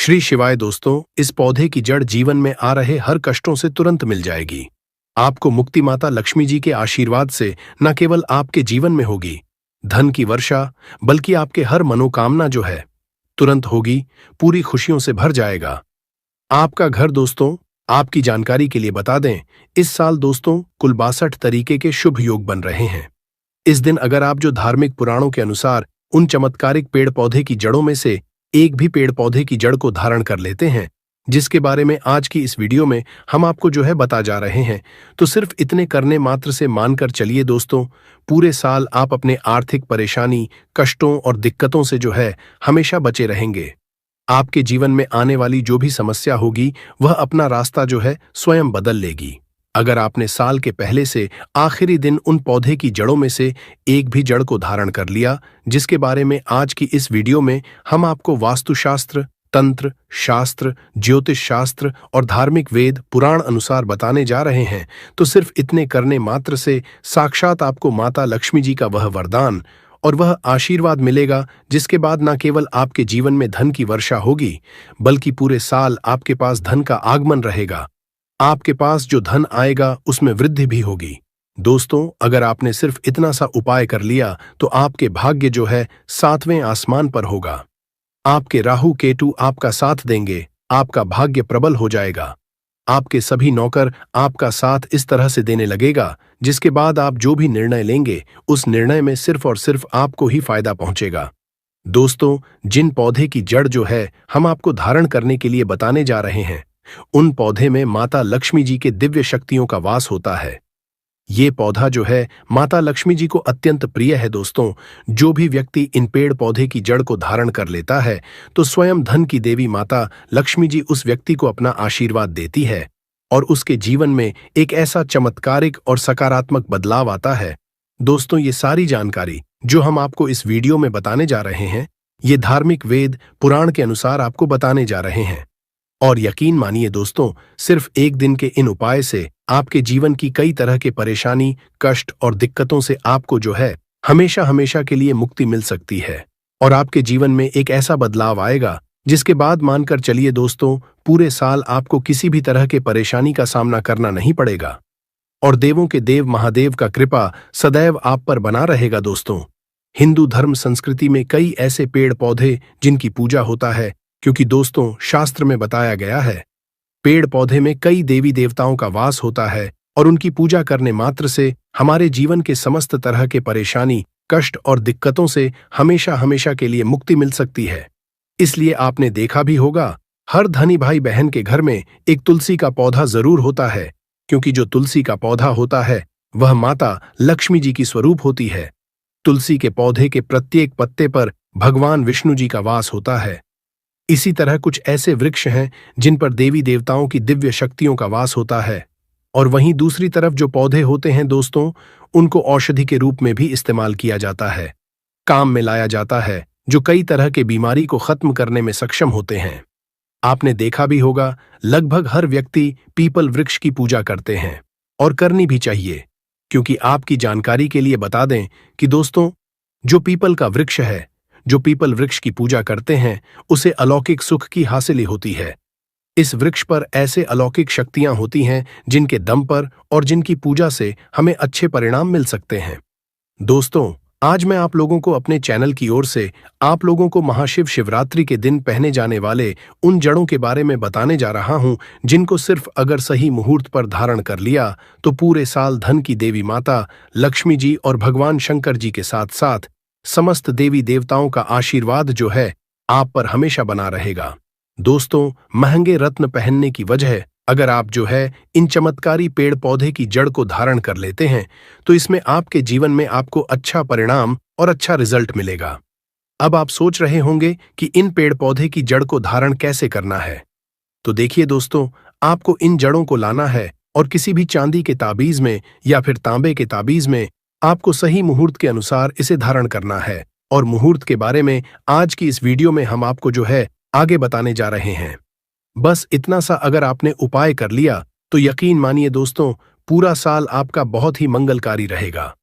श्री शिवाय दोस्तों, इस पौधे की जड़ जीवन में आ रहे हर कष्टों से तुरंत मिल जाएगी। आपको मुक्ति माता लक्ष्मी जी के आशीर्वाद से न केवल आपके जीवन में होगी धन की वर्षा, बल्कि आपके हर मनोकामना जो है तुरंत होगी, पूरी खुशियों से भर जाएगा। आपका घर दोस्तों, आपकी जानकारी के लिए बता दें, इस साल दोस्तों कुल 62 तरीके के शुभ योग बन रहे हैं। इस दिन अगर आप जो धार्मिक पुराणों के अनुसार उन चमत्कारिक पेड़ पौधे की जड़ों में से एक भी पेड़ पौधे की जड़ को धारण कर लेते हैं, जिसके बारे में आज की इस वीडियो में हम आपको जो है बता जा रहे हैं, तो सिर्फ इतने करने मात्र से मानकर चलिए दोस्तों, पूरे साल आप अपने आर्थिक परेशानी, कष्टों और दिक्कतों से जो है हमेशा बचे रहेंगे। आपके जीवन में आने वाली जो भी समस्या होगी वह अपना रास्ता जो है स्वयं बदल लेगी। अगर आपने साल के पहले से आखिरी दिन उन पौधे की जड़ों में से एक भी जड़ को धारण कर लिया, जिसके बारे में आज की इस वीडियो में हम आपको वास्तुशास्त्र, तंत्र शास्त्र, ज्योतिष शास्त्र और धार्मिक वेद पुराण अनुसार बताने जा रहे हैं, तो सिर्फ इतने करने मात्र से साक्षात आपको माता लक्ष्मी जी का वह वरदान और वह आशीर्वाद मिलेगा, जिसके बाद न केवल आपके जीवन में धन की वर्षा होगी, बल्कि पूरे साल आपके पास धन का आगमन रहेगा। आपके पास जो धन आएगा उसमें वृद्धि भी होगी। दोस्तों, अगर आपने सिर्फ इतना सा उपाय कर लिया तो आपके भाग्य जो है 7वें आसमान पर होगा। आपके राहु केतु आपका साथ देंगे, आपका भाग्य प्रबल हो जाएगा। आपके सभी नौकर आपका साथ इस तरह से देने लगेगा, जिसके बाद आप जो भी निर्णय लेंगे उस निर्णय में सिर्फ और सिर्फ आपको ही फायदा पहुंचेगा। दोस्तों, जिन पौधे की जड़ जो है हम आपको धारण करने के लिए बताने जा रहे हैं, उन पौधे में माता लक्ष्मी जी के दिव्य शक्तियों का वास होता है। ये पौधा जो है माता लक्ष्मी जी को अत्यंत प्रिय है। दोस्तों, जो भी व्यक्ति इन पेड़ पौधे की जड़ को धारण कर लेता है तो स्वयं धन की देवी माता लक्ष्मी जी उस व्यक्ति को अपना आशीर्वाद देती है और उसके जीवन में एक ऐसा चमत्कारिक और सकारात्मक बदलाव आता है। दोस्तों, ये सारी जानकारी जो हम आपको इस वीडियो में बताने जा रहे हैं, ये धार्मिक वेद पुराण के अनुसार आपको बताने जा रहे हैं। और यकीन मानिए दोस्तों, सिर्फ एक दिन के इन उपाय से आपके जीवन की कई तरह के परेशानी, कष्ट और दिक्कतों से आपको जो है हमेशा हमेशा के लिए मुक्ति मिल सकती है और आपके जीवन में एक ऐसा बदलाव आएगा, जिसके बाद मानकर चलिए दोस्तों, पूरे साल आपको किसी भी तरह के परेशानी का सामना करना नहीं पड़ेगा और देवों के देव महादेव का कृपा सदैव आप पर बना रहेगा। दोस्तों, हिंदू धर्म संस्कृति में कई ऐसे पेड़ पौधे जिनकी पूजा होता है, क्योंकि दोस्तों शास्त्र में बताया गया है, पेड़ पौधे में कई देवी देवताओं का वास होता है और उनकी पूजा करने मात्र से हमारे जीवन के समस्त तरह के परेशानी, कष्ट और दिक्कतों से हमेशा हमेशा के लिए मुक्ति मिल सकती है। इसलिए आपने देखा भी होगा, हर धनी भाई बहन के घर में एक तुलसी का पौधा जरूर होता है, क्योंकि जो तुलसी का पौधा होता है वह माता लक्ष्मी जी की स्वरूप होती है। तुलसी के पौधे के प्रत्येक पत्ते पर भगवान विष्णु जी का वास होता है। इसी तरह कुछ ऐसे वृक्ष हैं जिन पर देवी देवताओं की दिव्य शक्तियों का वास होता है, और वहीं दूसरी तरफ जो पौधे होते हैं दोस्तों, उनको औषधि के रूप में भी इस्तेमाल किया जाता है, काम में लाया जाता है, जो कई तरह के बीमारी को खत्म करने में सक्षम होते हैं। आपने देखा भी होगा, लगभग हर व्यक्ति पीपल वृक्ष की पूजा करते हैं और करनी भी चाहिए, क्योंकि आपकी जानकारी के लिए बता दें कि दोस्तों, जो पीपल का वृक्ष है, जो पीपल वृक्ष की पूजा करते हैं, उसे अलौकिक सुख की हासिल होती है। इस वृक्ष पर ऐसे अलौकिक शक्तियां होती हैं जिनके दम पर और जिनकी पूजा से हमें अच्छे परिणाम मिल सकते हैं। दोस्तों, आज मैं आप लोगों को अपने चैनल की ओर से आप लोगों को महाशिव शिवरात्रि के दिन पहने जाने वाले उन जड़ों के बारे में बताने जा रहा हूं, जिनको सिर्फ अगर सही मुहूर्त पर धारण कर लिया तो पूरे साल धन की देवी माता लक्ष्मी जी और भगवान शंकर जी के साथ साथ समस्त देवी देवताओं का आशीर्वाद जो है आप पर हमेशा बना रहेगा। दोस्तों, महंगे रत्न पहनने की वजह अगर आप जो है इन चमत्कारी पेड़ पौधे की जड़ को धारण कर लेते हैं, तो इसमें आपके जीवन में आपको अच्छा परिणाम और अच्छा रिजल्ट मिलेगा। अब आप सोच रहे होंगे कि इन पेड़ पौधे की जड़ को धारण कैसे करना है, तो देखिए दोस्तों, आपको इन जड़ों को लाना है और किसी भी चांदी के ताबीज में या फिर तांबे के ताबीज में आपको सही मुहूर्त के अनुसार इसे धारण करना है। और मुहूर्त के बारे में आज की इस वीडियो में हम आपको जो है आगे बताने जा रहे हैं। बस इतना सा अगर आपने उपाय कर लिया तो यकीन मानिए दोस्तों, पूरा साल आपका बहुत ही मंगलकारी रहेगा।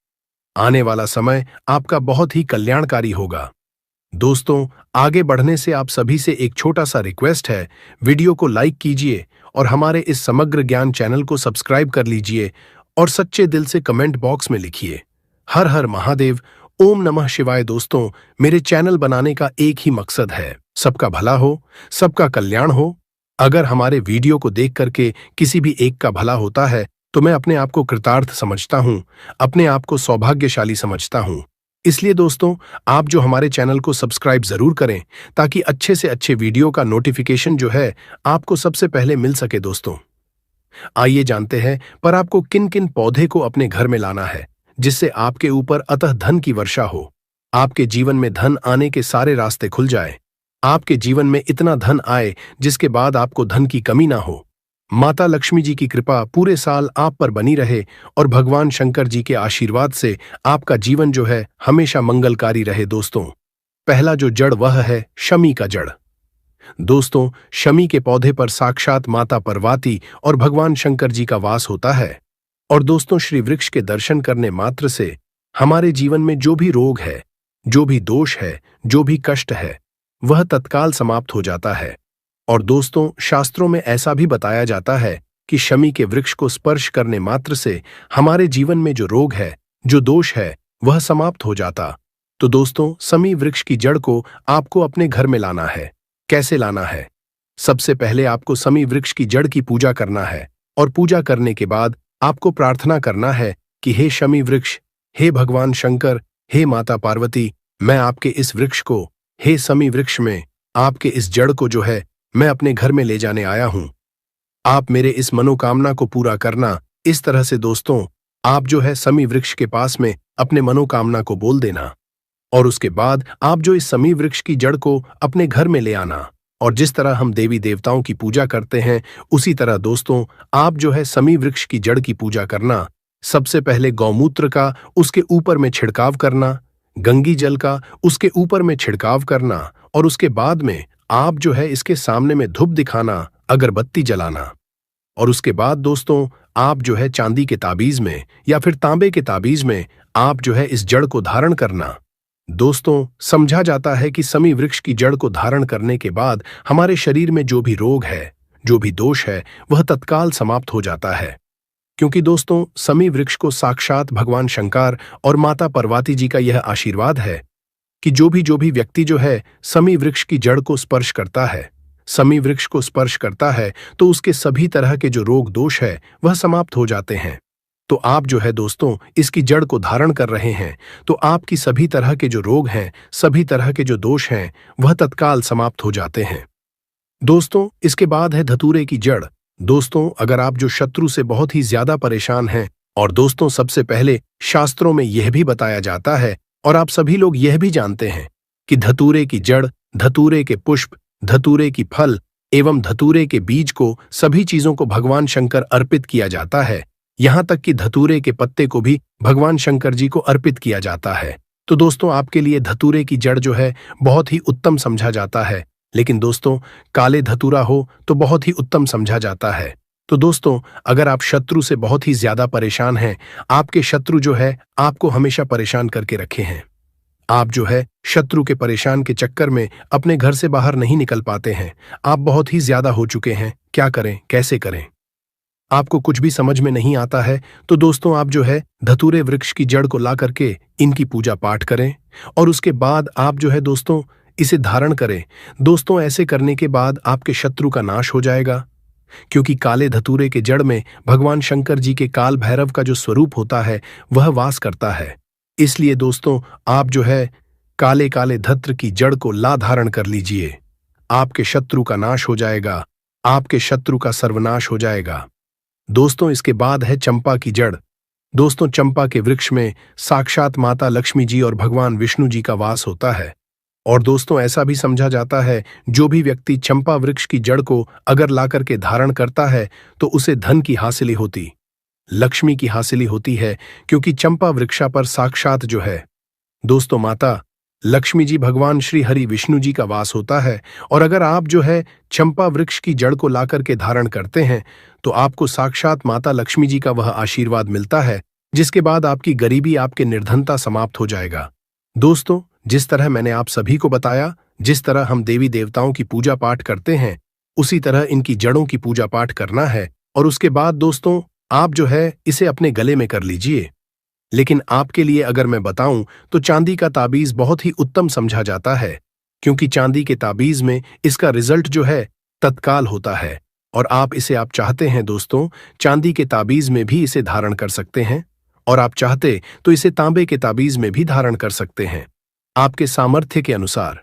आने वाला समय आपका बहुत ही कल्याणकारी होगा। दोस्तों, आगे बढ़ने से आप सभी से एक छोटा सा रिक्वेस्ट है, वीडियो को लाइक कीजिए और हमारे इस समग्र ज्ञान चैनल को सब्सक्राइब कर लीजिए और सच्चे दिल से कमेंट बॉक्स में लिखिए, हर हर महादेव, ओम नमः शिवाय। दोस्तों, मेरे चैनल बनाने का एक ही मकसद है, सबका भला हो, सबका कल्याण हो। अगर हमारे वीडियो को देख करके किसी भी एक का भला होता है तो मैं अपने आप को कृतार्थ समझता हूँ, अपने आप को सौभाग्यशाली समझता हूँ। इसलिए दोस्तों, आप जो हमारे चैनल को सब्सक्राइब जरूर करें ताकि अच्छे से अच्छे वीडियो का नोटिफिकेशन जो है आपको सबसे पहले मिल सके। दोस्तों, आइए जानते हैं पर आपको किन किन पौधे को अपने घर में लाना है जिससे आपके ऊपर अतः धन की वर्षा हो, आपके जीवन में धन आने के सारे रास्ते खुल जाए, आपके जीवन में इतना धन आए जिसके बाद आपको धन की कमी ना हो। माता लक्ष्मी जी की कृपा पूरे साल आप पर बनी रहे और भगवान शंकर जी के आशीर्वाद से आपका जीवन जो है हमेशा मंगलकारी रहे। दोस्तों, पहला जो जड़ वह है शमी का जड़। दोस्तों, शमी के पौधे पर साक्षात माता पार्वती और भगवान शंकर जी का वास होता है। और दोस्तों, श्री वृक्ष के दर्शन करने मात्र से हमारे जीवन में जो भी रोग है, जो भी दोष है, जो भी कष्ट है, वह तत्काल समाप्त हो जाता है। और दोस्तों, शास्त्रों में ऐसा भी बताया जाता है कि शमी के वृक्ष को स्पर्श करने मात्र से हमारे जीवन में जो रोग है, जो दोष है, वह समाप्त हो जाता। तो दोस्तों, शमी वृक्ष की जड़ को आपको अपने घर में लाना है। कैसे लाना है? सबसे पहले आपको शमी वृक्ष की जड़ की पूजा करना है और पूजा करने के बाद आपको प्रार्थना करना है कि हे शमी वृक्ष, हे भगवान शंकर, हे माता पार्वती, मैं आपके इस वृक्ष को, हे शमी वृक्ष में आपके इस जड़ को जो है मैं अपने घर में ले जाने आया हूं। आप मेरे इस मनोकामना को पूरा करना। इस तरह से दोस्तों, आप जो है शमी वृक्ष के पास में अपने मनोकामना को बोल देना और उसके बाद आप जो इस शमी वृक्ष की जड़ को अपने घर में ले आना। और जिस तरह हम देवी देवताओं की पूजा करते हैं उसी तरह दोस्तों, आप जो है शमी वृक्ष की जड़ की पूजा करना। सबसे पहले गौमूत्र का उसके ऊपर में छिड़काव करना, गंगी जल का उसके ऊपर में छिड़काव करना और उसके बाद में आप जो है इसके सामने में धूप दिखाना, अगरबत्ती जलाना। और उसके बाद दोस्तों, आप जो है चांदी के ताबीज में या फिर तांबे के ताबीज में आप जो है इस जड़ को धारण करना। दोस्तों, समझा जाता है कि शमी वृक्ष की जड़ को धारण करने के बाद हमारे शरीर में जो भी रोग है, जो भी दोष है, वह तत्काल समाप्त हो जाता है। क्योंकि दोस्तों, शमी वृक्ष को साक्षात भगवान शंकर और माता पार्वती जी का यह आशीर्वाद है कि जो भी व्यक्ति जो है शमी वृक्ष की जड़ को स्पर्श करता है, शमी वृक्ष को स्पर्श करता है, तो उसके सभी तरह के जो रोग दोष है वह समाप्त हो जाते हैं। तो आप जो है दोस्तों इसकी जड़ को धारण कर रहे हैं तो आपकी सभी तरह के जो रोग हैं, सभी तरह के जो दोष हैं, वह तत्काल समाप्त हो जाते हैं। दोस्तों, इसके बाद है धतूरे की जड़। दोस्तों, अगर आप जो शत्रु से बहुत ही ज्यादा परेशान हैं, और दोस्तों सबसे पहले शास्त्रों में यह भी बताया जाता है और आप सभी लोग यह भी जानते हैं कि धतूरे की जड़, धतूरे के पुष्प, धतूरे की फल एवं धतूरे के बीज को सभी चीजों को भगवान शंकर अर्पित किया जाता है। यहाँ तक कि धतूरे के पत्ते को भी भगवान शंकर जी को अर्पित किया जाता है। तो दोस्तों, आपके लिए धतूरे की जड़ जो है बहुत ही उत्तम समझा जाता है, लेकिन दोस्तों काले धतूरा हो तो बहुत ही उत्तम समझा जाता है। तो दोस्तों, अगर आप शत्रु से बहुत ही ज्यादा परेशान हैं, आपके शत्रु जो है आपको हमेशा परेशान करके रखे हैं, आप जो है शत्रु के परेशान के चक्कर में अपने घर से बाहर नहीं निकल पाते हैं, आप बहुत ही ज्यादा हो चुके हैं, क्या करें, कैसे करें, आपको कुछ भी समझ में नहीं आता है, तो दोस्तों आप जो है धतूरे वृक्ष की जड़ को ला करके इनकी पूजा पाठ करें और उसके बाद आप जो है दोस्तों इसे धारण करें। दोस्तों, ऐसे करने के बाद आपके शत्रु का नाश हो जाएगा, क्योंकि काले धतूरे के जड़ में भगवान शंकर जी के काल भैरव का जो स्वरूप होता है वह वास करता है। इसलिए दोस्तों, आप जो है काले काले धत्र की जड़ को ला धारण कर लीजिए, आपके शत्रु का नाश हो जाएगा, आपके शत्रु का सर्वनाश हो जाएगा। दोस्तों, इसके बाद है चंपा की जड़। दोस्तों, चंपा के वृक्ष में साक्षात माता लक्ष्मी जी और भगवान विष्णु जी का वास होता है। और दोस्तों, ऐसा भी समझा जाता है जो भी व्यक्ति चंपा वृक्ष की जड़ को अगर लाकर के धारण करता है तो उसे धन की हासिली होती, लक्ष्मी की हासिली होती है, क्योंकि चंपा वृक्षा पर साक्षात जो है दोस्तों माता लक्ष्मी जी, भगवान श्री हरि विष्णु जी का वास होता है। और अगर आप जो है चंपा वृक्ष की जड़ को लाकर के धारण करते हैं तो आपको साक्षात माता लक्ष्मी जी का वह आशीर्वाद मिलता है, जिसके बाद आपकी गरीबी, आपके निर्धनता समाप्त हो जाएगा। दोस्तों, जिस तरह मैंने आप सभी को बताया, जिस तरह हम देवी देवताओं की पूजा पाठ करते हैं, उसी तरह इनकी जड़ों की पूजा पाठ करना है। और उसके बाद दोस्तों, आप जो है इसे अपने गले में कर लीजिए। लेकिन आपके लिए अगर मैं बताऊं तो चांदी का ताबीज बहुत ही उत्तम समझा जाता है, क्योंकि चांदी के ताबीज में इसका रिजल्ट जो है तत्काल होता है। और आप चाहते हैं दोस्तों, चांदी के ताबीज में भी इसे धारण कर सकते हैं, और आप चाहते तो इसे तांबे के ताबीज में भी धारण कर सकते हैं, आपके सामर्थ्य के अनुसार।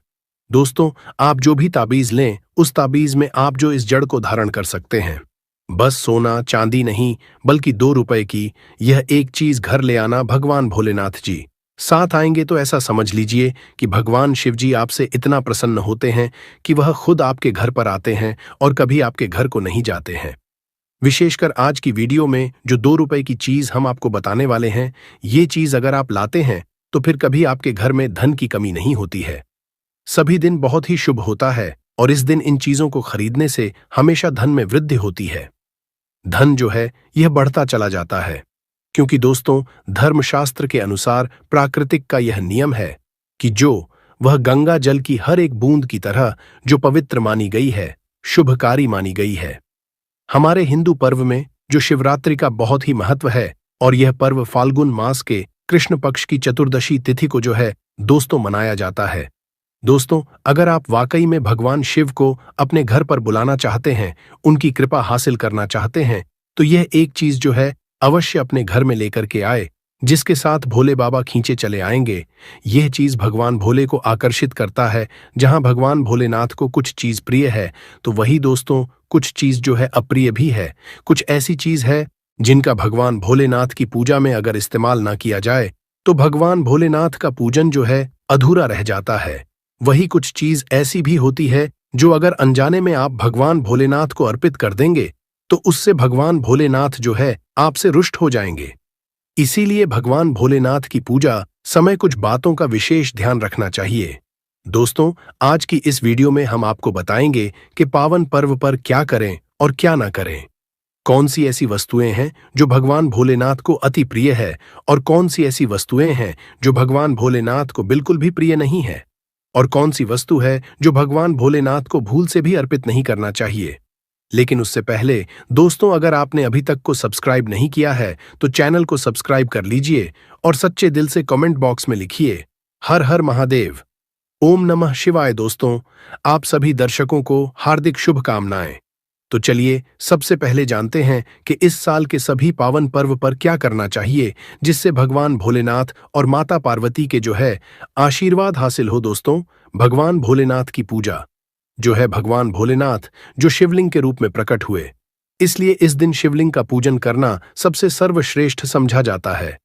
दोस्तों, आप जो भी ताबीज लें, उस ताबीज में आप जो इस जड़ को धारण कर सकते हैं। बस सोना चांदी नहीं, बल्कि 2 रुपए की यह एक चीज घर ले आना। भगवान भोलेनाथ जी साथ आएंगे तो ऐसा समझ लीजिए कि भगवान शिव जी आपसे इतना प्रसन्न होते हैं कि वह खुद आपके घर पर आते हैं और कभी आपके घर को नहीं जाते हैं। विशेषकर आज की वीडियो में जो 2 रुपए की चीज हम आपको बताने वाले हैं, ये चीज अगर आप लाते हैं तो फिर कभी आपके घर में धन की कमी नहीं होती है। सभी दिन बहुत ही शुभ होता है, और इस दिन इन चीजों को खरीदने से हमेशा धन में वृद्धि होती है। धन जो है यह बढ़ता चला जाता है, क्योंकि दोस्तों, धर्मशास्त्र के अनुसार प्राकृतिक का यह नियम है कि जो वह गंगा जल की हर एक बूंद की तरह जो पवित्र मानी गई है, शुभकारी मानी गई है। हमारे हिंदू पर्व में जो शिवरात्रि का बहुत ही महत्व है, और यह पर्व फाल्गुन मास के कृष्ण पक्ष की चतुर्दशी तिथि को जो है दोस्तों मनाया जाता है। दोस्तों, अगर आप वाकई में भगवान शिव को अपने घर पर बुलाना चाहते हैं, उनकी कृपा हासिल करना चाहते हैं, तो यह एक चीज जो है अवश्य अपने घर में लेकर के आए, जिसके साथ भोले बाबा खींचे चले आएंगे। यह चीज भगवान भोले को आकर्षित करता है। जहां भगवान भोलेनाथ को कुछ चीज प्रिय है, तो वही दोस्तों कुछ चीज जो है अप्रिय भी है। कुछ ऐसी चीज है जिनका भगवान भोलेनाथ की पूजा में अगर इस्तेमाल ना किया जाए, तो भगवान भोलेनाथ का पूजन जो है अधूरा रह जाता है। वही कुछ चीज ऐसी भी होती है जो अगर अनजाने में आप भगवान भोलेनाथ को अर्पित कर देंगे, तो उससे भगवान भोलेनाथ जो है आपसे रुष्ट हो जाएंगे। इसीलिए भगवान भोलेनाथ की पूजा समय कुछ बातों का विशेष ध्यान रखना चाहिए। दोस्तों, आज की इस वीडियो में हम आपको बताएंगे कि पावन पर्व पर क्या करें और क्या ना करें। कौन सी ऐसी वस्तुएं हैं जो भगवान भोलेनाथ को अति प्रिय है, और कौन सी ऐसी वस्तुएं हैं जो भगवान भोलेनाथ को बिल्कुल भी प्रिय नहीं है, और कौन सी वस्तु है जो भगवान भोलेनाथ को भूल से भी अर्पित नहीं करना चाहिए। लेकिन उससे पहले दोस्तों, अगर आपने अभी तक को सब्सक्राइब नहीं किया है, तो चैनल को सब्सक्राइब कर लीजिए और सच्चे दिल से कमेंट बॉक्स में लिखिए हर हर महादेव, ओम नमः शिवाय। दोस्तों, आप सभी दर्शकों को हार्दिक शुभकामनाएं। तो चलिए सबसे पहले जानते हैं कि इस साल के सभी पावन पर्व पर क्या करना चाहिए, जिससे भगवान भोलेनाथ और माता पार्वती के जो है आशीर्वाद हासिल हो। दोस्तों, भगवान भोलेनाथ की पूजा जो है, भगवान भोलेनाथ जो शिवलिंग के रूप में प्रकट हुए, इसलिए इस दिन शिवलिंग का पूजन करना सबसे सर्वश्रेष्ठ समझा जाता है।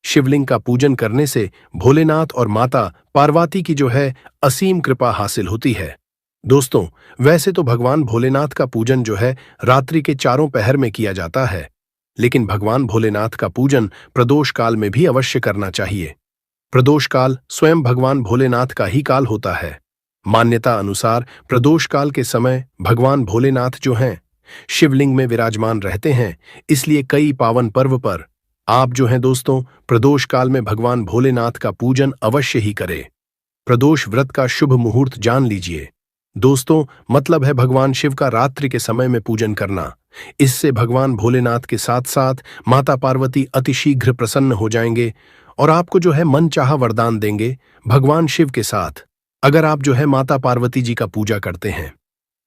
शिवलिंग का पूजन करने से भोलेनाथ और माता पार्वती की जो है असीम कृपा हासिल होती है। दोस्तों, वैसे तो भगवान भोलेनाथ का पूजन जो है रात्रि के 4 पहर में किया जाता है, लेकिन भगवान भोलेनाथ का पूजन प्रदोष काल में भी अवश्य करना चाहिए। प्रदोष काल स्वयं भगवान भोलेनाथ का ही काल होता है। मान्यता अनुसार प्रदोष काल के समय भगवान भोलेनाथ जो हैं शिवलिंग में विराजमान रहते हैं, इसलिए कई पावन पर्व पर आप जो हैं दोस्तों प्रदोष काल में भगवान भोलेनाथ का पूजन अवश्य ही करें। प्रदोष व्रत का शुभ मुहूर्त जान लीजिए। दोस्तों, मतलब है भगवान शिव का रात्रि के समय में पूजन करना। इससे भगवान भोलेनाथ के साथ साथ माता पार्वती अतिशीघ्र प्रसन्न हो जाएंगे और आपको जो है मनचाहा वरदान देंगे। भगवान शिव के साथ अगर आप जो है माता पार्वती जी का पूजा करते हैं,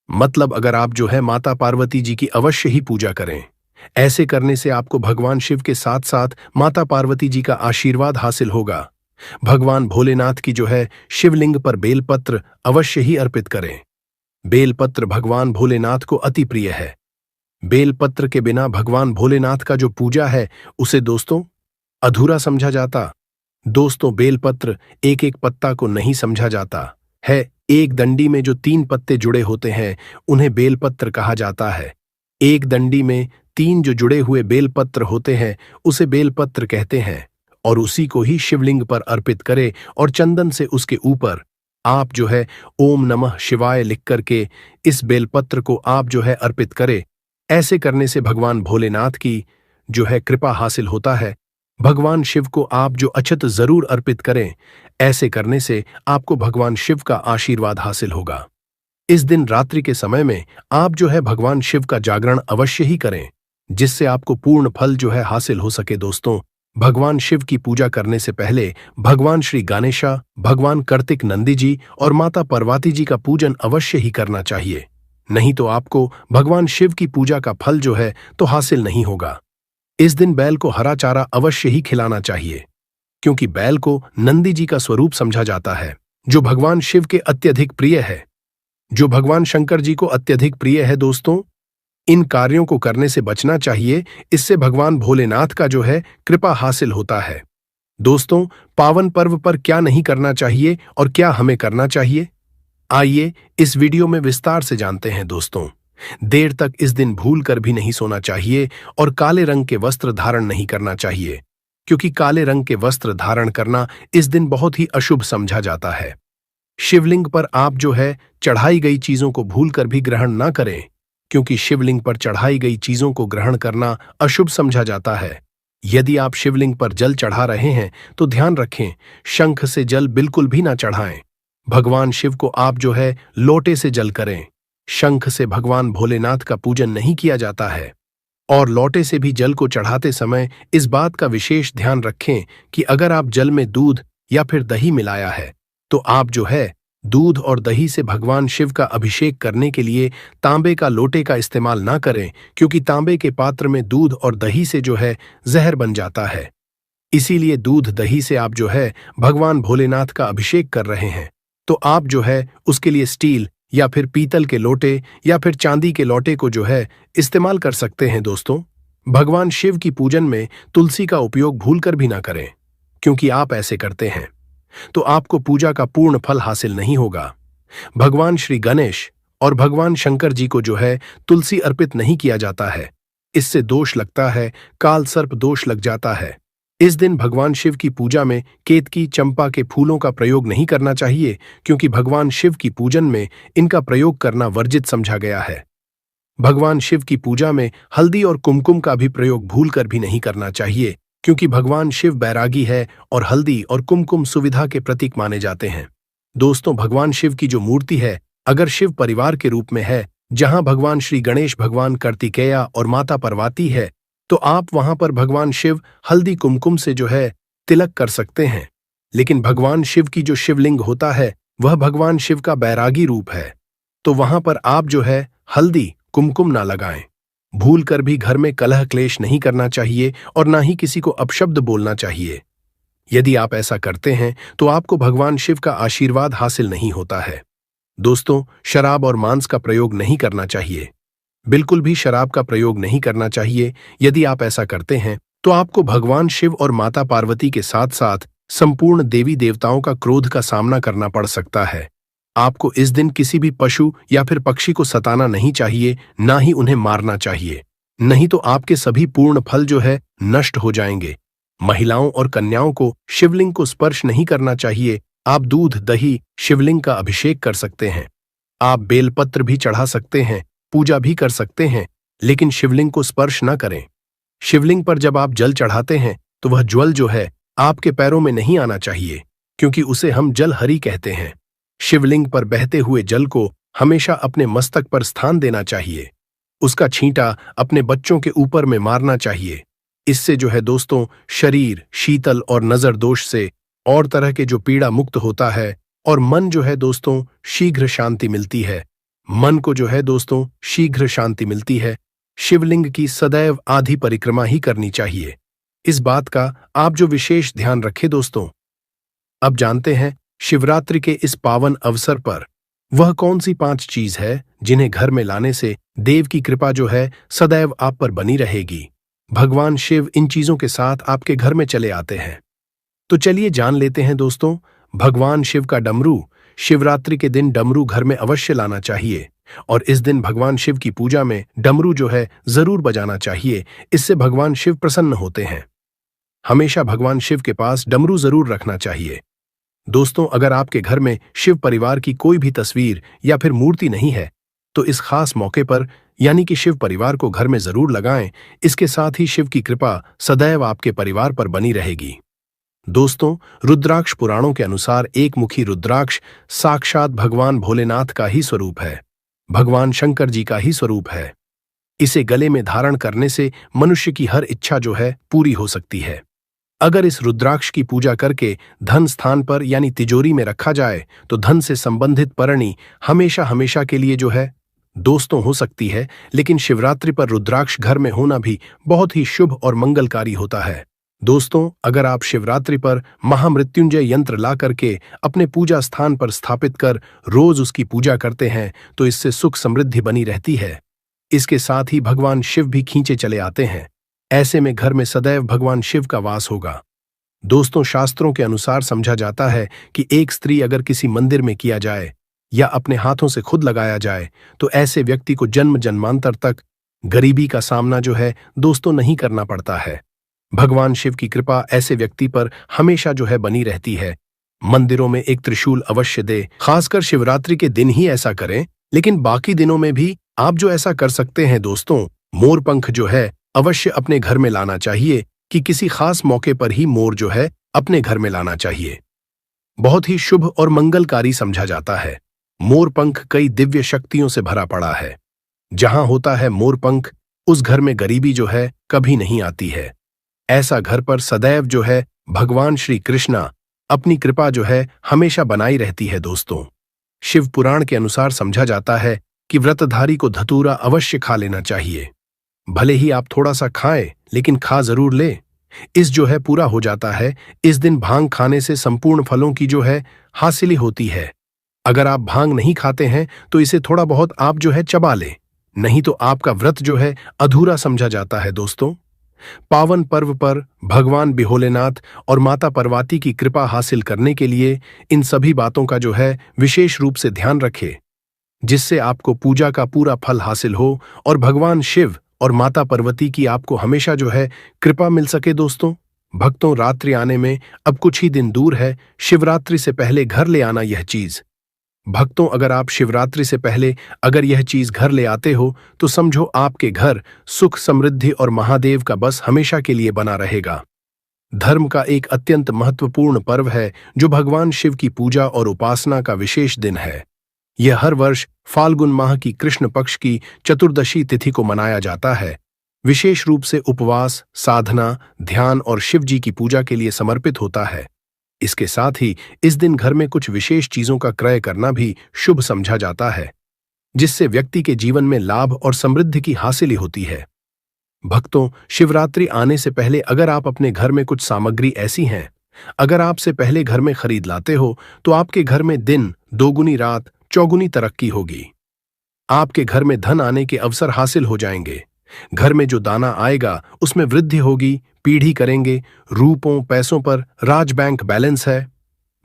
मतलब अगर आप जो है माता पार्वती जी की अवश्य ही पूजा करें। ऐसे करने से आपको भगवान शिव के साथ साथ माता पार्वती जी का आशीर्वाद हासिल होगा। भगवान भोलेनाथ की जो है शिवलिंग पर बेलपत्र अवश्य ही अर्पित करें। बेलपत्र भगवान भोलेनाथ को अति प्रिय है। बेलपत्र के बिना भगवान भोलेनाथ का जो पूजा है उसे दोस्तों अधूरा समझा जाता। दोस्तों, बेलपत्र एक एक पत्ता को नहीं समझा जाता है। एक डंडी में जो 3 पत्ते जुड़े होते हैं उन्हें बेलपत्र कहा जाता है। एक डंडी में 3 जो जुड़े हुए बेलपत्र होते हैं उसे बेलपत्र कहते हैं, और उसी को ही शिवलिंग पर अर्पित करें और चंदन से उसके ऊपर आप जो है ओम नमः शिवाय लिख करके इस बेलपत्र को आप जो है अर्पित करें। ऐसे करने से भगवान भोलेनाथ की जो है कृपा हासिल होता है। भगवान शिव को आप जो अक्षत जरूर अर्पित करें। ऐसे करने से आपको भगवान शिव का आशीर्वाद हासिल होगा। इस दिन रात्रि के समय में आप जो है भगवान शिव का जागरण अवश्य ही करें, जिससे आपको पूर्ण फल जो है हासिल हो सके। दोस्तों, भगवान शिव की पूजा करने से पहले भगवान श्री गणेशा, भगवान कार्तिक नंदी जी और माता पार्वती जी का पूजन अवश्य ही करना चाहिए। नहीं तो आपको भगवान शिव की पूजा का फल जो है तो हासिल नहीं होगा। इस दिन बैल को हरा चारा अवश्य ही खिलाना चाहिए, क्योंकि बैल को नंदी जी का स्वरूप समझा जाता है, जो भगवान शिव के अत्यधिक प्रिय है, जो भगवान शंकर जी को अत्यधिक प्रिय है। दोस्तों, इन कार्यों को करने से बचना चाहिए, इससे भगवान भोलेनाथ का जो है कृपा हासिल होता है। दोस्तों, पावन पर्व पर क्या नहीं करना चाहिए और क्या हमें करना चाहिए, आइए इस वीडियो में विस्तार से जानते हैं। दोस्तों, देर तक इस दिन भूल कर भी नहीं सोना चाहिए और काले रंग के वस्त्र धारण नहीं करना चाहिए, क्योंकि काले रंग के वस्त्र धारण करना इस दिन बहुत ही अशुभ समझा जाता है। शिवलिंग पर आप जो है चढ़ाई गई चीजों को भूलकर भी ग्रहण ना करें, क्योंकि शिवलिंग पर चढ़ाई गई चीजों को ग्रहण करना अशुभ समझा जाता है। यदि आप शिवलिंग पर जल चढ़ा रहे हैं तो ध्यान रखें, शंख से जल बिल्कुल भी ना चढ़ाएं। भगवान शिव को आप जो है लोटे से जल करें। शंख से भगवान भोलेनाथ का पूजन नहीं किया जाता है। और लोटे से भी जल को चढ़ाते समय इस बात का विशेष ध्यान रखें कि अगर आप जल में दूध या फिर दही मिलाया है तो आप जो है दूध और दही से भगवान शिव का अभिषेक करने के लिए तांबे का लोटे का इस्तेमाल ना करें, क्योंकि तांबे के पात्र में दूध और दही से जो है जहर बन जाता है। इसीलिए दूध दही से आप जो है भगवान भोलेनाथ का अभिषेक कर रहे हैं तो आप जो है उसके लिए स्टील या फिर पीतल के लोटे या फिर चांदी के लोटे को जो है इस्तेमाल कर सकते हैं। दोस्तों, भगवान शिव की पूजन में तुलसी का उपयोग भूलकर भी ना करें, क्योंकि आप ऐसे करते हैं तो आपको पूजा का पूर्ण फल हासिल नहीं होगा। भगवान श्री गणेश और भगवान शंकर जी को जो है तुलसी अर्पित नहीं किया जाता है, इससे दोष लगता है, काल सर्प दोष लग जाता है। इस दिन भगवान शिव की पूजा में केतकी, चंपा के फूलों का प्रयोग नहीं करना चाहिए, क्योंकि भगवान शिव की पूजन में इनका प्रयोग करना वर्जित समझा गया है। भगवान शिव की पूजा में हल्दी और कुमकुम का भी प्रयोग भूलकर भी नहीं करना चाहिए, क्योंकि भगवान शिव बैरागी है और हल्दी और कुमकुम सुविधा के प्रतीक माने जाते हैं। दोस्तों, भगवान शिव की जो मूर्ति है अगर शिव परिवार के रूप में है, जहां भगवान श्री गणेश, भगवान कार्तिकेया और माता पार्वती है, तो आप वहां पर भगवान शिव हल्दी कुमकुम से जो है तिलक कर सकते हैं। लेकिन भगवान शिव की जो शिवलिंग होता है वह भगवान शिव का बैरागी रूप है, तो वहां पर आप जो है हल्दी कुमकुम ना लगाएं। भूल कर भी घर में कलह क्लेश नहीं करना चाहिए और ना ही किसी को अपशब्द बोलना चाहिए। यदि आप ऐसा करते हैं तो आपको भगवान शिव का आशीर्वाद हासिल नहीं होता है। दोस्तों, शराब और मांस का प्रयोग नहीं करना चाहिए, बिल्कुल भी शराब का प्रयोग नहीं करना चाहिए। यदि आप ऐसा करते हैं तो आपको भगवान शिव और माता पार्वती के साथ साथ संपूर्ण देवी देवताओं का क्रोध का सामना करना पड़ सकता है। आपको इस दिन किसी भी पशु या फिर पक्षी को सताना नहीं चाहिए, ना ही उन्हें मारना चाहिए, नहीं तो आपके सभी पूर्ण फल जो है नष्ट हो जाएंगे। महिलाओं और कन्याओं को शिवलिंग को स्पर्श नहीं करना चाहिए। आप दूध दही शिवलिंग का अभिषेक कर सकते हैं, आप बेलपत्र भी चढ़ा सकते हैं, पूजा भी कर सकते हैं, लेकिन शिवलिंग को स्पर्श न करें। शिवलिंग पर जब आप जल चढ़ाते हैं तो वह ज्वल जो है आपके पैरों में नहीं आना चाहिए, क्योंकि उसे हम जल हरि कहते हैं। शिवलिंग पर बहते हुए जल को हमेशा अपने मस्तक पर स्थान देना चाहिए। उसका छींटा अपने बच्चों के ऊपर में मारना चाहिए। इससे जो है दोस्तों शरीर शीतल और नजर दोष से और तरह के जो पीड़ा मुक्त होता है और मन जो है दोस्तों शीघ्र शांति मिलती है। मन को जो है दोस्तों शीघ्र शांति मिलती है। शिवलिंग की सदैव आधी परिक्रमा ही करनी चाहिए। इस बात का आप जो विशेष ध्यान रखें। दोस्तों, अब जानते हैं शिवरात्रि के इस पावन अवसर पर वह कौन सी 5 चीज है जिन्हें घर में लाने से देव की कृपा जो है सदैव आप पर बनी रहेगी। भगवान शिव इन चीजों के साथ आपके घर में चले आते हैं, तो चलिए जान लेते हैं। दोस्तों, भगवान शिव का डमरू। शिवरात्रि के दिन डमरू घर में अवश्य लाना चाहिए और इस दिन भगवान शिव की पूजा में डमरू जो है जरूर बजाना चाहिए। इससे भगवान शिव प्रसन्न होते हैं। हमेशा भगवान शिव के पास डमरू जरूर रखना चाहिए। दोस्तों, अगर आपके घर में शिव परिवार की कोई भी तस्वीर या फिर मूर्ति नहीं है तो इस खास मौके पर यानी कि शिव परिवार को घर में जरूर लगाएं। इसके साथ ही शिव की कृपा सदैव आपके परिवार पर बनी रहेगी। दोस्तों, रुद्राक्ष पुराणों के अनुसार एक मुखी रुद्राक्ष साक्षात भगवान भोलेनाथ का ही स्वरूप है, भगवान शंकर जी का ही स्वरूप है। इसे गले में धारण करने से मनुष्य की हर इच्छा जो है पूरी हो सकती है। अगर इस रुद्राक्ष की पूजा करके धन स्थान पर यानी तिजोरी में रखा जाए तो धन से संबंधित परणी हमेशा हमेशा के लिए जो है दोस्तों हो सकती है। लेकिन शिवरात्रि पर रुद्राक्ष घर में होना भी बहुत ही शुभ और मंगलकारी होता है। दोस्तों, अगर आप शिवरात्रि पर महामृत्युंजय यंत्र ला करके अपने पूजा स्थान पर स्थापित कर रोज उसकी पूजा करते हैं तो इससे सुख समृद्धि बनी रहती है। इसके साथ ही भगवान शिव भी खींचे चले आते हैं। ऐसे में घर में सदैव भगवान शिव का वास होगा। दोस्तों, शास्त्रों के अनुसार समझा जाता है कि एक स्त्री अगर किसी मंदिर में किया जाए या अपने हाथों से खुद लगाया जाए तो ऐसे व्यक्ति को जन्म जन्मांतर तक गरीबी का सामना जो है दोस्तों नहीं करना पड़ता है। भगवान शिव की कृपा ऐसे व्यक्ति पर हमेशा जो है बनी रहती है। मंदिरों में एक त्रिशूल अवश्य दे, खासकर शिवरात्रि के दिन ही ऐसा करें, लेकिन बाकी दिनों में भी आप जो ऐसा कर सकते हैं दोस्तों, मोरपंख जो है अवश्य अपने घर में लाना चाहिए कि किसी खास मौके पर ही मोर जो है अपने घर में लाना चाहिए। बहुत ही शुभ और मंगलकारी समझा जाता है। मोरपंख कई दिव्य शक्तियों से भरा पड़ा है। जहां होता है मोरपंख उस घर में गरीबी जो है कभी नहीं आती है। ऐसा घर पर सदैव जो है भगवान श्री कृष्णा अपनी कृपा जो है हमेशा बनाई रहती है। दोस्तों, शिव पुराण के अनुसार समझा जाता है कि व्रतधारी को धतूरा अवश्य खा लेना चाहिए। भले ही आप थोड़ा सा खाएं, लेकिन खा जरूर ले। इस जो है पूरा हो जाता है। इस दिन भांग खाने से संपूर्ण फलों की जो है हासिली होती है। अगर आप भांग नहीं खाते हैं तो इसे थोड़ा बहुत आप जो है चबा लें, नहीं तो आपका व्रत जो है अधूरा समझा जाता है। दोस्तों, पावन पर्व पर भगवान भोलेनाथ और माता पार्वती की कृपा हासिल करने के लिए इन सभी बातों का जो है विशेष रूप से ध्यान रखें, जिससे आपको पूजा का पूरा फल हासिल हो और भगवान शिव और माता पार्वती की आपको हमेशा जो है कृपा मिल सके। दोस्तों, भक्तों, रात्रि आने में अब कुछ ही दिन दूर है। शिवरात्रि से पहले घर ले आना यह चीज। भक्तों, अगर आप शिवरात्रि से पहले अगर यह चीज घर ले आते हो तो समझो आपके घर सुख समृद्धि और महादेव का बस हमेशा के लिए बना रहेगा। धर्म का एक अत्यंत महत्वपूर्ण पर्व है जो भगवान शिव की पूजा और उपासना का विशेष दिन है। यह हर वर्ष फाल्गुन माह की कृष्ण पक्ष की चतुर्दशी तिथि को मनाया जाता है। विशेष रूप से उपवास, साधना, ध्यान और शिव जी की पूजा के लिए समर्पित होता है। इसके साथ ही इस दिन घर में कुछ विशेष चीजों का क्रय करना भी शुभ समझा जाता है, जिससे व्यक्ति के जीवन में लाभ और समृद्धि की हासिल होती है। भक्तों, शिवरात्रि आने से पहले अगर आप अपने घर में कुछ सामग्री ऐसी हैं, अगर आप से पहले घर में खरीद लाते हो तो आपके घर में दिन दोगुनी रात चौगुनी तरक्की होगी। आपके घर में धन आने के अवसर हासिल हो जाएंगे। घर में जो दाना आएगा उसमें वृद्धि होगी। पीढ़ी करेंगे। रूपों पैसों पर राज बैंक बैलेंस है,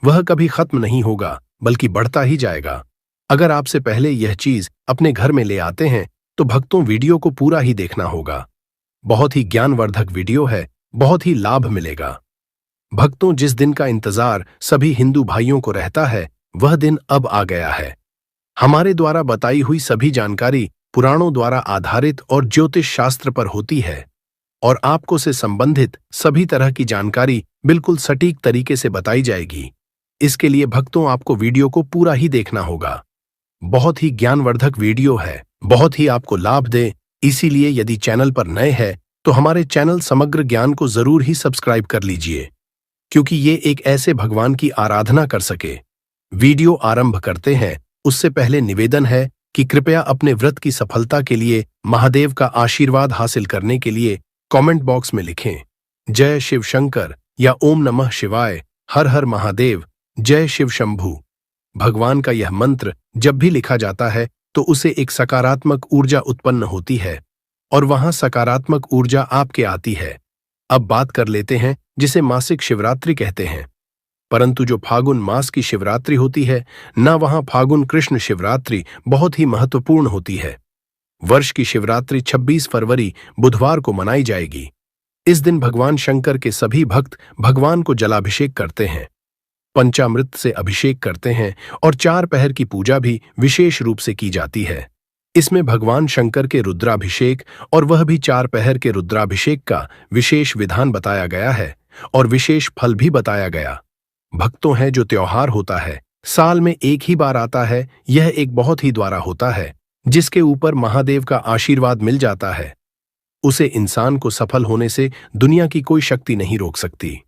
वह कभी खत्म नहीं होगा बल्कि बढ़ता ही जाएगा। अगर आपसे पहले यह चीज अपने घर में ले आते हैं तो भक्तों वीडियो को पूरा ही देखना होगा। बहुत ही ज्ञानवर्धक वीडियो है, बहुत ही लाभ मिलेगा। भक्तों, जिस दिन का इंतजार सभी हिंदू भाइयों को रहता है वह दिन अब आ गया है। हमारे द्वारा बताई हुई सभी जानकारी पुराणों द्वारा आधारित और ज्योतिष शास्त्र पर होती है और आपको से संबंधित सभी तरह की जानकारी बिल्कुल सटीक तरीके से बताई जाएगी। इसके लिए भक्तों आपको वीडियो को पूरा ही देखना होगा। बहुत ही ज्ञानवर्धक वीडियो है, बहुत ही आपको लाभ दे। इसीलिए यदि चैनल पर नए हैं तो हमारे चैनल समग्र ज्ञान को जरूर ही सब्सक्राइब कर लीजिए, क्योंकि ये एक ऐसे भगवान की आराधना कर सके। वीडियो आरंभ करते हैं उससे पहले निवेदन है कि कृपया अपने व्रत की सफलता के लिए महादेव का आशीर्वाद हासिल करने के लिए कमेंट बॉक्स में लिखें जय शिव शंकर या ओम नमः शिवाय, हर हर महादेव, जय शिव शंभू। भगवान का यह मंत्र जब भी लिखा जाता है तो उसे एक सकारात्मक ऊर्जा उत्पन्न होती है और वहां सकारात्मक ऊर्जा आपके आती है। अब बात कर लेते हैं जिसे मासिक शिवरात्रि कहते हैं। परंतु जो फागुन मास की शिवरात्रि होती है ना, वहां फागुन कृष्ण शिवरात्रि बहुत ही महत्वपूर्ण होती है। वर्ष की शिवरात्रि 26 फरवरी बुधवार को मनाई जाएगी। इस दिन भगवान शंकर के सभी भक्त भगवान को जलाभिषेक करते हैं, पंचामृत से अभिषेक करते हैं और 4 पहर की पूजा भी विशेष रूप से की जाती है। इसमें भगवान शंकर के रुद्राभिषेक और वह भी 4 पहर के रुद्राभिषेक का विशेष विधान बताया गया है और विशेष फल भी बताया गया। भक्तों है जो त्योहार होता है, साल में एक ही बार आता है, यह एक बहुत ही द्वारा होता है जिसके ऊपर महादेव का आशीर्वाद मिल जाता है। उसे इंसान को सफल होने से दुनिया की कोई शक्ति नहीं रोक सकती।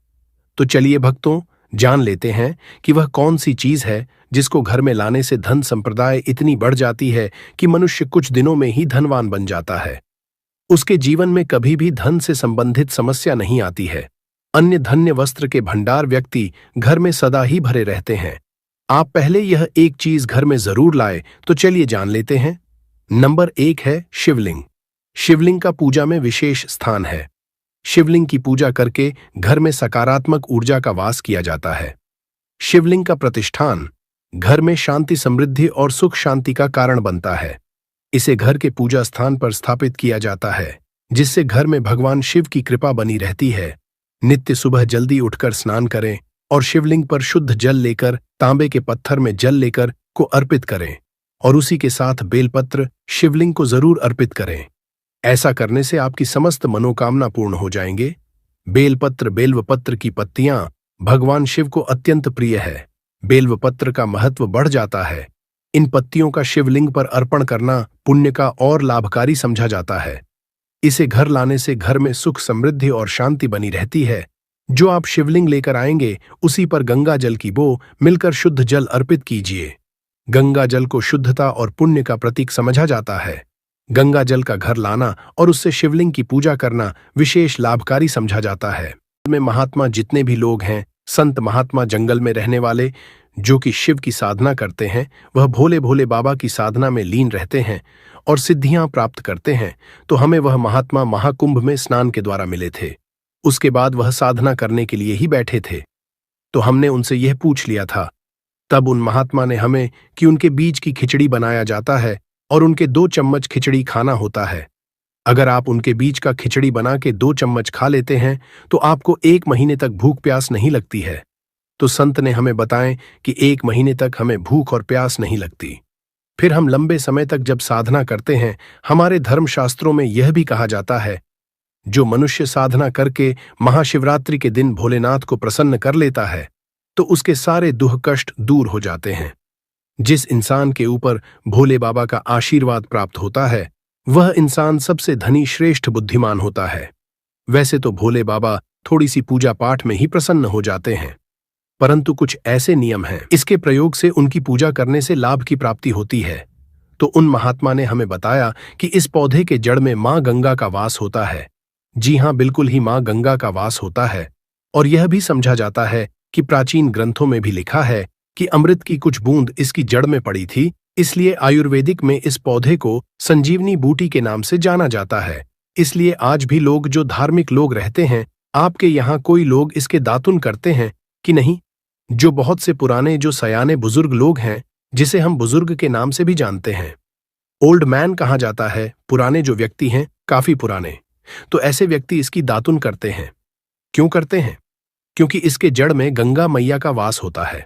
तो चलिए भक्तों, जान लेते हैं कि वह कौन सी चीज है जिसको घर में लाने से धन संप्रदाय इतनी बढ़ जाती है कि मनुष्य कुछ दिनों में ही धनवान बन जाता है। उसके जीवन में कभी भी धन से संबंधित समस्या नहीं आती है। अन्य धन्य वस्त्र के भंडार व्यक्ति घर में सदा ही भरे रहते हैं। आप पहले यह एक चीज घर में जरूर लाए, तो चलिए जान लेते हैं। नंबर 1 है शिवलिंग। शिवलिंग का पूजा में विशेष स्थान है। शिवलिंग की पूजा करके घर में सकारात्मक ऊर्जा का वास किया जाता है। शिवलिंग का प्रतिष्ठान घर में शांति, समृद्धि और सुख शांति का कारण बनता है। इसे घर के पूजा स्थान पर स्थापित किया जाता है, जिससे घर में भगवान शिव की कृपा बनी रहती है। नित्य सुबह जल्दी उठकर स्नान करें और शिवलिंग पर शुद्ध जल लेकर तांबे के पत्थर में जल लेकर को अर्पित करें और उसी के साथ बेलपत्र शिवलिंग को जरूर अर्पित करें। ऐसा करने से आपकी समस्त मनोकामना पूर्ण हो जाएंगे। बेलपत्र, बेलवपत्र की पत्तियां भगवान शिव को अत्यंत प्रिय है। बेलवपत्र का महत्व बढ़ जाता है। इन पत्तियों का शिवलिंग पर अर्पण करना पुण्य का और लाभकारी समझा जाता है। इसे घर लाने से घर में सुख, समृद्धि और शांति बनी रहती है। जो आप शिवलिंग लेकर आएंगे उसी पर गंगा जल की बो मिलकर शुद्ध जल अर्पित कीजिए। गंगा जल को शुद्धता और पुण्य का प्रतीक समझा जाता है। गंगा जल का घर लाना और उससे शिवलिंग की पूजा करना विशेष लाभकारी समझा जाता है। में महात्मा जितने भी लोग हैं, संत महात्मा, जंगल में रहने वाले जो कि शिव की साधना करते हैं, वह भोले भोले बाबा की साधना में लीन रहते हैं और सिद्धियां प्राप्त करते हैं। तो हमें वह महात्मा महाकुंभ में स्नान के द्वारा मिले थे। उसके बाद वह साधना करने के लिए ही बैठे थे। तो हमने उनसे यह पूछ लिया था। तब उन महात्मा ने हमें कि उनके बीज की खिचड़ी बनाया जाता है और उनके 2 चम्मच खिचड़ी खाना होता है। अगर आप उनके बीज का खिचड़ी बना के 2 चम्मच खा लेते हैं तो आपको 1 महीने तक भूख प्यास नहीं लगती है। तो संत ने हमें बताएं कि 1 महीने तक हमें भूख और प्यास नहीं लगती। फिर हम लंबे समय तक जब साधना करते हैं, हमारे धर्मशास्त्रों में यह भी कहा जाता है, जो मनुष्य साधना करके महाशिवरात्रि के दिन भोलेनाथ को प्रसन्न कर लेता है तो उसके सारे दुख कष्ट दूर हो जाते हैं। जिस इंसान के ऊपर भोले बाबा का आशीर्वाद प्राप्त होता है, वह इंसान सबसे धनी, श्रेष्ठ, बुद्धिमान होता है। वैसे तो भोले बाबा थोड़ी सी पूजा पाठ में ही प्रसन्न हो जाते हैं, परंतु कुछ ऐसे नियम हैं, इसके प्रयोग से उनकी पूजा करने से लाभ की प्राप्ति होती है। तो उन महात्मा ने हमें बताया कि इस पौधे के जड़ में मां गंगा का वास होता है। जी हां, बिल्कुल ही मां गंगा का वास होता है। और यह भी समझा जाता है कि प्राचीन ग्रंथों में भी लिखा है कि अमृत की कुछ बूंद इसकी जड़ में पड़ी थी, इसलिए आयुर्वेदिक में इस पौधे को संजीवनी बूटी के नाम से जाना जाता है। इसलिए आज भी लोग, जो धार्मिक लोग रहते हैं, आपके यहाँ कोई लोग इसके दातुन करते हैं कि नहीं? जो बहुत से पुराने, जो सयाने बुजुर्ग लोग हैं, जिसे हम बुजुर्ग के नाम से भी जानते हैं, ओल्ड मैन कहा जाता है, पुराने जो व्यक्ति हैं, काफी पुराने, तो ऐसे व्यक्ति इसकी दातुन करते हैं। क्यों करते हैं? क्योंकि इसके जड़ में गंगा मैया का वास होता है।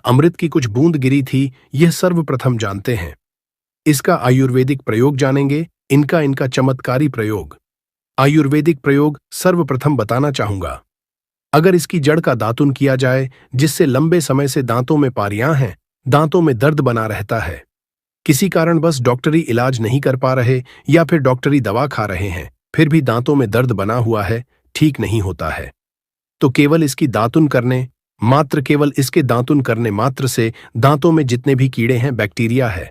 अमृत की कुछ बूंद गिरी थी, यह सर्वप्रथम जानते हैं। इसका आयुर्वेदिक प्रयोग जानेंगे, इनका चमत्कारी प्रयोग, आयुर्वेदिक प्रयोग सर्वप्रथम बताना चाहूंगा। अगर इसकी जड़ का दातुन किया जाए, जिससे लंबे समय से दांतों में पारियां हैं, दांतों में दर्द बना रहता है, किसी कारण बस डॉक्टरी इलाज नहीं कर पा रहे या फिर डॉक्टरी दवा खा रहे हैं, फिर भी दांतों में दर्द बना हुआ है, ठीक नहीं होता है, तो केवल इसकी दातुन करने मात्र, केवल इसके दातुन करने मात्र से दांतों में जितने भी कीड़े हैं, बैक्टीरिया है,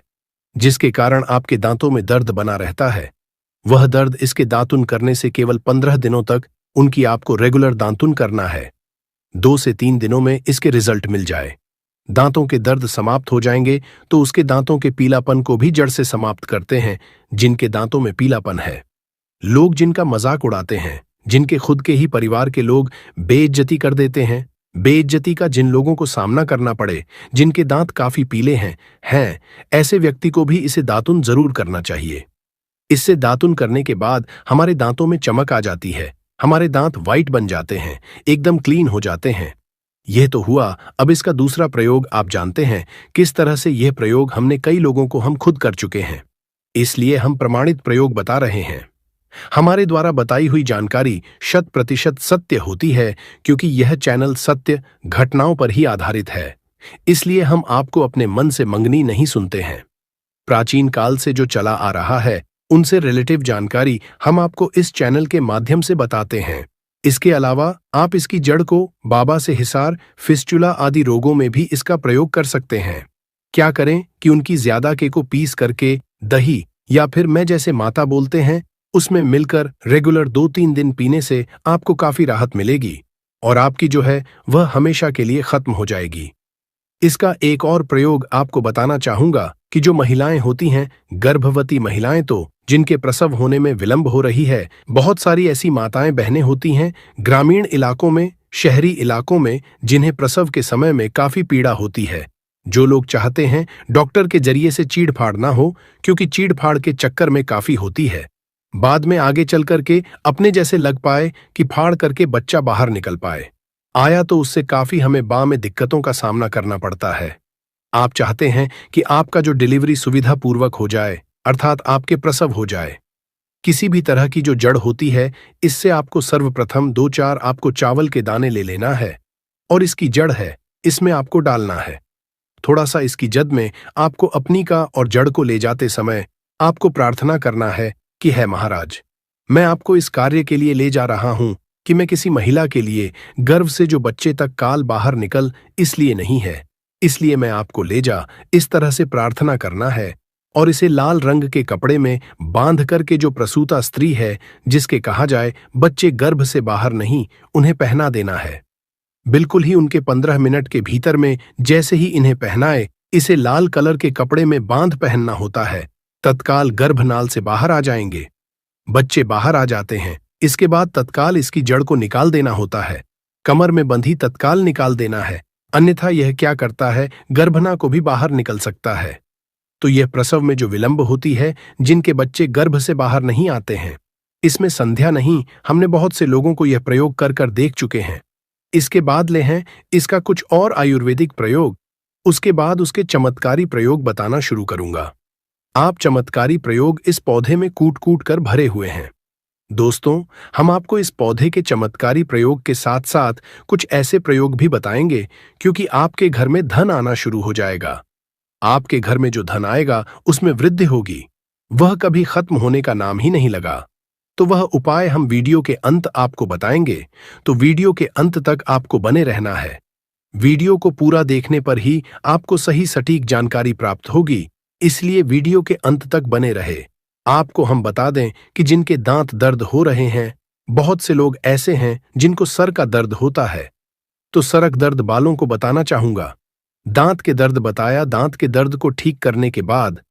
जिसके कारण आपके दांतों में दर्द बना रहता है, वह दर्द इसके दातुन करने से केवल 15 दिनों तक उनकी आपको रेगुलर दातुन करना है। 2 से 3 दिनों में इसके रिजल्ट मिल जाए, दांतों के दर्द समाप्त हो जाएंगे। तो उसके दांतों के पीलापन को भी जड़ से समाप्त करते हैं। जिनके दांतों में पीलापन है, लोग जिनका मजाक उड़ाते हैं, जिनके खुद के ही परिवार के लोग बेइज्जती कर देते हैं, बेइज्जती का जिन लोगों को सामना करना पड़े, जिनके दांत काफी पीले हैं, ऐसे व्यक्ति को भी इसे दातुन जरूर करना चाहिए। इससे दातुन करने के बाद हमारे दांतों में चमक आ जाती है, हमारे दांत वाइट बन जाते हैं, एकदम क्लीन हो जाते हैं। यह तो हुआ। अब इसका दूसरा प्रयोग आप जानते हैं किस तरह से। यह प्रयोग हमने कई लोगों को हम खुद कर चुके हैं। इसलिए हम प्रमाणित प्रयोग बता रहे हैं। हमारे द्वारा बताई हुई जानकारी 100% सत्य होती है, क्योंकि यह चैनल सत्य घटनाओं पर ही आधारित है। इसलिए हम आपको अपने मन से मंगनी नहीं सुनते हैं। प्राचीन काल से जो चला आ रहा है, उनसे रिलेटिव जानकारी हम आपको इस चैनल के माध्यम से बताते हैं। इसके अलावा आप इसकी जड़ को बाबा से हिसार, फिस्टुला आदि रोगों में भी इसका प्रयोग कर सकते हैं। क्या करें कि उनकी ज्यादा के को पीस करके दही या फिर मैं जैसे माता बोलते हैं उसमें मिलकर रेगुलर 2-3 दिन पीने से आपको काफी राहत मिलेगी और आपकी जो है वह हमेशा के लिए खत्म हो जाएगी। इसका एक और प्रयोग आपको बताना चाहूंगा कि जो महिलाएं होती हैं, गर्भवती महिलाएं, तो जिनके प्रसव होने में विलंब हो रही है, बहुत सारी ऐसी माताएं बहनें होती हैं ग्रामीण इलाकों में, शहरी इलाकों में, जिन्हें प्रसव के समय में काफी पीड़ा होती है। जो लोग चाहते हैं डॉक्टर के जरिए से चीड़-फाड़ ना हो, क्योंकि चीड़-फाड़ के चक्कर में काफी होती है, बाद में आगे चल करके अपने जैसे लग पाए कि फाड़ करके बच्चा बाहर निकल पाए, आया तो उससे काफी हमें बाद में दिक्कतों का सामना करना पड़ता है। आप चाहते हैं कि आपका जो डिलीवरी सुविधा पूर्वक हो जाए, अर्थात आपके प्रसव हो जाए। किसी भी तरह की जो जड़ होती है, इससे आपको सर्वप्रथम 2-4 आपको चावल के दाने ले लेना है और इसकी जड़ है, इसमें आपको डालना है। थोड़ा सा इसकी जद में आपको अपनी का और जड़ को ले जाते समय आपको प्रार्थना करना है कि है महाराज, मैं आपको इस कार्य के लिए ले जा रहा हूं कि मैं किसी महिला के लिए गर्भ से जो बच्चे तक काल बाहर निकल इसलिए नहीं है, इसलिए मैं आपको ले जा, इस तरह से प्रार्थना करना है। और इसे लाल रंग के कपड़े में बांध करके जो प्रसूता स्त्री है, जिसके कहा जाए बच्चे गर्भ से बाहर नहीं, उन्हें पहना देना है। बिल्कुल ही उनके 15 मिनट के भीतर में जैसे ही इन्हें पहनाए, इसे लाल कलर के कपड़े में बांध पहनना होता है, तत्काल गर्भनाल से बाहर आ जाएंगे, बच्चे बाहर आ जाते हैं। इसके बाद तत्काल इसकी जड़ को निकाल देना होता है, कमर में बंधी तत्काल निकाल देना है, अन्यथा यह क्या करता है, गर्भना को भी बाहर निकल सकता है। तो यह प्रसव में जो विलंब होती है, जिनके बच्चे गर्भ से बाहर नहीं आते हैं, इसमें संध्या नहीं, हमने बहुत से लोगों को यह प्रयोग कर कर देख चुके हैं। इसके बाद ले हैं इसका कुछ और आयुर्वेदिक प्रयोग, उसके बाद उसके चमत्कारी प्रयोग बताना शुरू करूंगा। आप चमत्कारी प्रयोग इस पौधे में कूट कूट कर भरे हुए हैं। दोस्तों, हम आपको इस पौधे के चमत्कारी प्रयोग के साथ साथ कुछ ऐसे प्रयोग भी बताएंगे, क्योंकि आपके घर में धन आना शुरू हो जाएगा। आपके घर में जो धन आएगा उसमें वृद्धि होगी, वह कभी खत्म होने का नाम ही नहीं लगा। तो वह उपाय हम वीडियो के अंत आपको बताएंगे, तो वीडियो के अंत तक आपको बने रहना है। वीडियो को पूरा देखने पर ही आपको सही सटीक जानकारी प्राप्त होगी, इसलिए वीडियो के अंत तक बने रहे। आपको हम बता दें कि जिनके दांत दर्द हो रहे हैं, बहुत से लोग ऐसे हैं जिनको सर का दर्द होता है, तो सरक दर्द बालों को बताना चाहूंगा। दांत के दर्द बताया, दांत के दर्द को ठीक करने के बाद